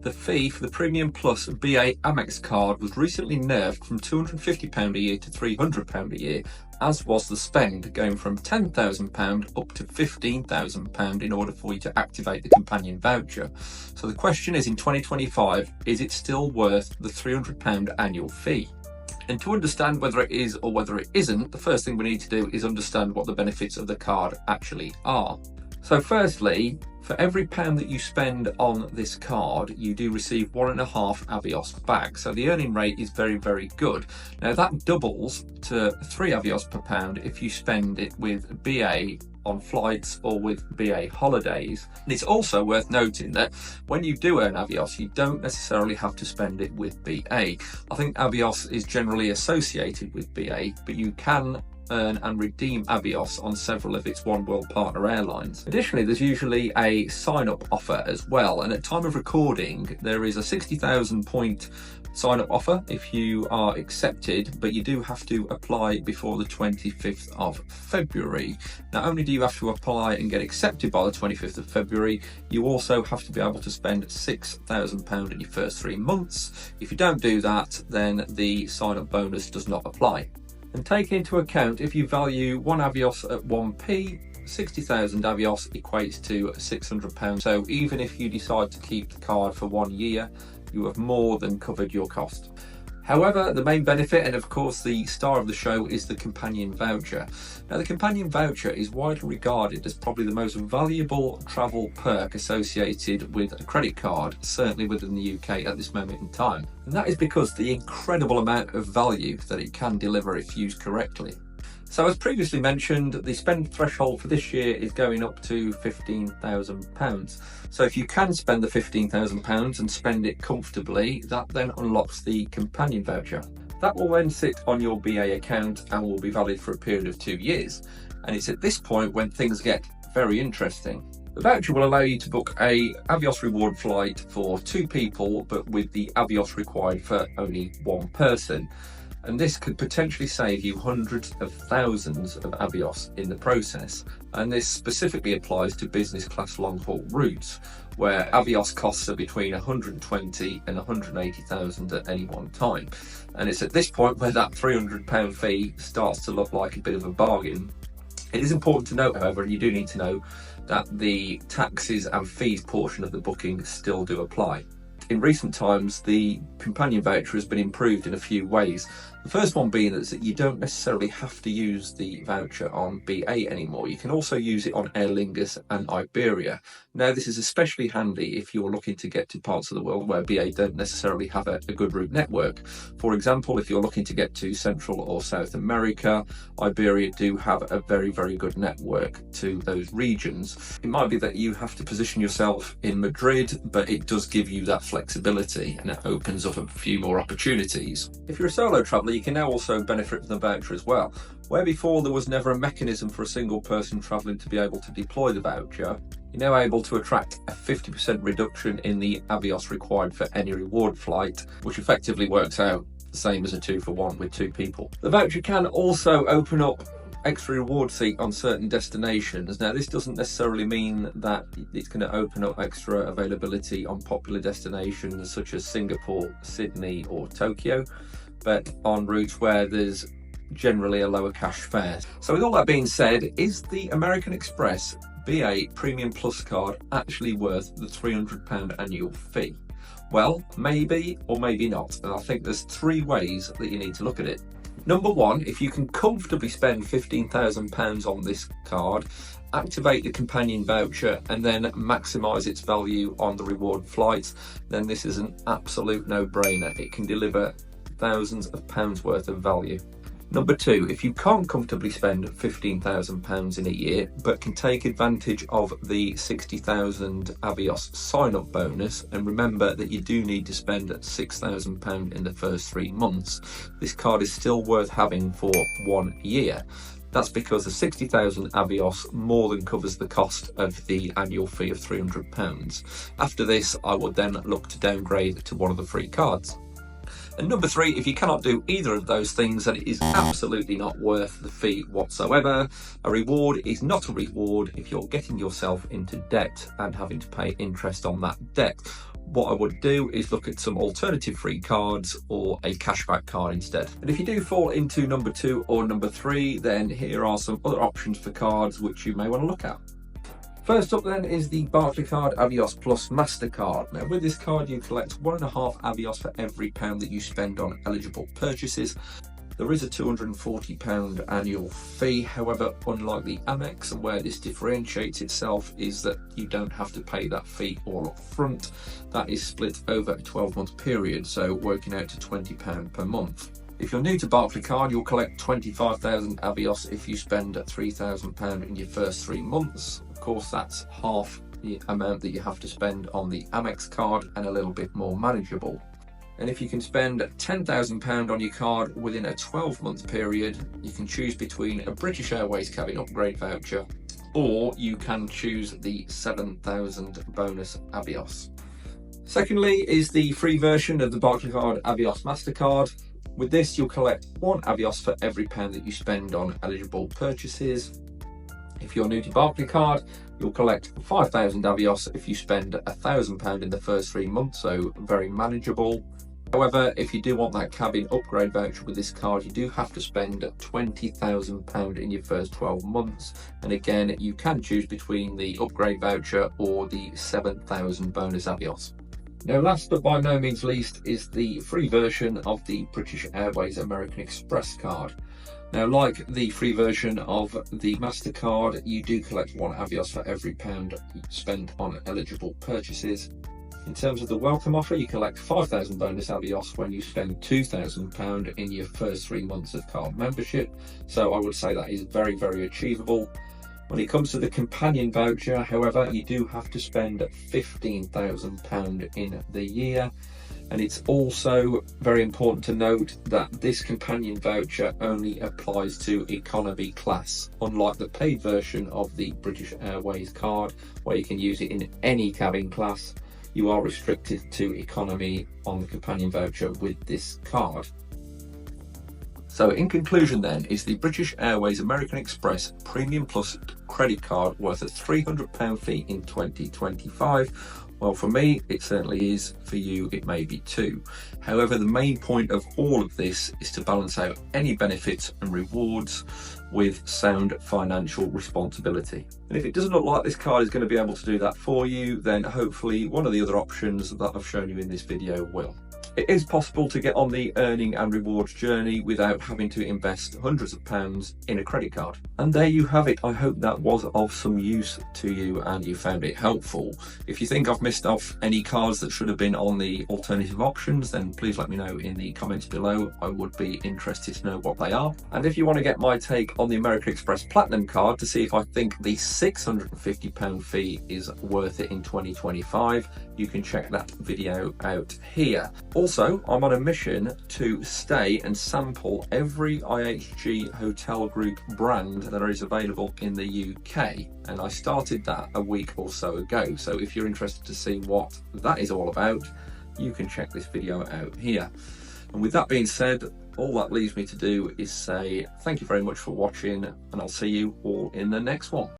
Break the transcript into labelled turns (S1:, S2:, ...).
S1: The fee for the Premium Plus BA Amex card was recently nerfed from £250 a year to £300 a year, as was the spend, going from £10,000 up to £15,000 in order for you to activate the Companion Voucher. So the question is, in 2025, is it still worth the £300 annual fee? And to understand whether it is or whether it isn't, the first thing we need to do is understand what the benefits of the card actually are. So firstly, for every £1 that you spend on this card, you do receive 1.5 Avios back. So the earning rate is very, very good. Now that doubles to 3 Avios per £1 if you spend it with BA on flights or with BA holidays. And it's also worth noting that when you do earn Avios, you don't necessarily have to spend it with BA. I think Avios is generally associated with BA, but you can earn and redeem Avios on several of its One World partner airlines. Additionally, there's usually a sign-up offer as well, and at time of recording there is a 60,000 point sign-up offer if you are accepted, but you do have to apply before the 25th of February. Not only do you have to apply and get accepted by the 25th of February, you also have to be able to spend £6,000 in your first 3 months. If you don't do that, then the sign-up bonus does not apply. And take into account, if you value 1 Avios at 1p, 60,000 Avios equates to £600. So even if you decide to keep the card for 1 year, you have more than covered your cost. However, the main benefit, and of course the star of the show, is the Companion Voucher. Now, the Companion Voucher is widely regarded as probably the most valuable travel perk associated with a credit card, certainly within the UK at this moment in time. And that is because the incredible amount of value that it can deliver if used correctly. So as previously mentioned, the spend threshold for this year is going up to £15,000. So if you can spend the £15,000 and spend it comfortably, that then unlocks the Companion Voucher. That will then sit on your BA account and will be valid for a period of 2 years. And it's at this point when things get very interesting. The voucher will allow you to book a Avios reward flight for 2 people, but with the Avios required for only 1 person. And this could potentially save you hundreds of thousands of Avios in the process. And this specifically applies to business class long haul routes, where Avios costs are between 120 and 180,000 at any one time. And it's at this point where that £300 fee starts to look like a bit of a bargain. It is important to note, however, and you do need to know, that the taxes and fees portion of the booking still do apply. In recent times, the Companion Voucher has been improved in a few ways. The first one being that you don't necessarily have to use the voucher on BA anymore. You can also use it on Aer Lingus and Iberia. Now, this is especially handy if you're looking to get to parts of the world where BA don't necessarily have a good route network. For example, if you're looking to get to Central or South America, Iberia do have a very, very good network to those regions. It might be that you have to position yourself in Madrid, but it does give you that flexibility and it opens up a few more opportunities. If you're a solo traveller, you can now also benefit from the voucher as well. Where before there was never a mechanism for a single person travelling to be able to deploy the voucher, you're now able to attract a 50% reduction in the Avios required for any reward flight, which effectively works out the same as a 2-for-1 with 2 people. The voucher can also open up extra reward seat on certain destinations. Now, this doesn't necessarily mean that it's going to open up extra availability on popular destinations such as Singapore, Sydney or Tokyo, but on routes where there's generally a lower cash fare. So with all that being said, is the American Express BA Premium Plus card actually worth the £300 annual fee? Well, maybe or maybe not, and I think there's 3 ways that you need to look at it. Number 1, if you can comfortably spend £15,000 on this card, activate the Companion Voucher and then maximise its value on the reward flights, then this is an absolute no-brainer. It can deliver thousands of pounds worth of value. Number 2, if you can't comfortably spend £15,000 in a year, but can take advantage of the 60,000 Avios sign-up bonus, and remember that you do need to spend £6,000 in the first 3 months, this card is still worth having for 1 year. That's because the 60,000 Avios more than covers the cost of the annual fee of £300. After this, I would then look to downgrade to one of the free cards. And number 3, if you cannot do either of those things, then it is absolutely not worth the fee whatsoever. A reward is not a reward if you're getting yourself into debt and having to pay interest on that debt. what I would do is look at some alternative free cards or a cashback card instead. And if you do fall into number 2 or number 3, then here are some other options for cards which you may want to look at. First up then is the Barclaycard Avios Plus MasterCard. Now with this card you collect 1.5 Avios for every £1 that you spend on eligible purchases. There is a £240 annual fee, however, unlike the Amex, and where this differentiates itself is that you don't have to pay that fee all up front. That is split over a 12-month period, so working out to £20 per month. If you're new to Barclaycard, you'll collect 25,000 Avios if you spend £3,000 in your first 3 months. Of course, that's half the amount that you have to spend on the Amex card and a little bit more manageable. And if you can spend £10,000 on your card within a 12-month period, you can choose between a British Airways cabin upgrade voucher, or you can choose the 7,000 bonus Avios. Secondly is the free version of the Barclaycard Avios MasterCard. With this, you'll collect 1 Avios for every £1 that you spend on eligible purchases. If you're new to Barclaycard, you'll collect 5,000 Avios if you spend £1,000 in the first 3 months, so very manageable. However, if you do want that cabin upgrade voucher with this card, you do have to spend £20,000 in your first 12 months. And again, you can choose between the upgrade voucher or the 7,000 bonus Avios. Now last but by no means least is the free version of the British Airways American Express card. Now like the free version of the MasterCard, you do collect 1 Avios for every £1 spent on eligible purchases. In terms of the welcome offer, you collect 5,000 bonus Avios when you spend £2,000 in your first 3 months of card membership. So I would say that is very, very achievable. When it comes to the Companion Voucher, however, you do have to spend £15,000 in the year. And it's also very important to note that this Companion Voucher only applies to economy class, unlike the paid version of the British Airways card, where you can use it in any cabin class. You are restricted to economy on the Companion Voucher with this card. So in conclusion then, is the British Airways American Express Premium Plus credit card worth a £300 fee in 2025? Well, for me, it certainly is. For you, it may be too. However, the main point of all of this is to balance out any benefits and rewards with sound financial responsibility. And if it doesn't look like this card is going to be able to do that for you, then hopefully one of the other options that I've shown you in this video will. It is possible to get on the earning and rewards journey without having to invest hundreds of pounds in a credit card. And there you have it. I hope that was of some use to you and you found it helpful. If you think I've missed off any cards that should have been on the alternative options, then please let me know in the comments below. I would be interested to know what they are. And if you want to get my take on the American Express Platinum card to see if I think the £650 fee is worth it in 2025, you can check that video out here. Also, I'm on a mission to stay and sample every IHG hotel group brand that is available in the UK, and I started that a week or so ago. So if you're interested to see what that is all about, you can check this video out here. And with that being said, all that leaves me to do is say thank you very much for watching, and I'll see you all in the next one.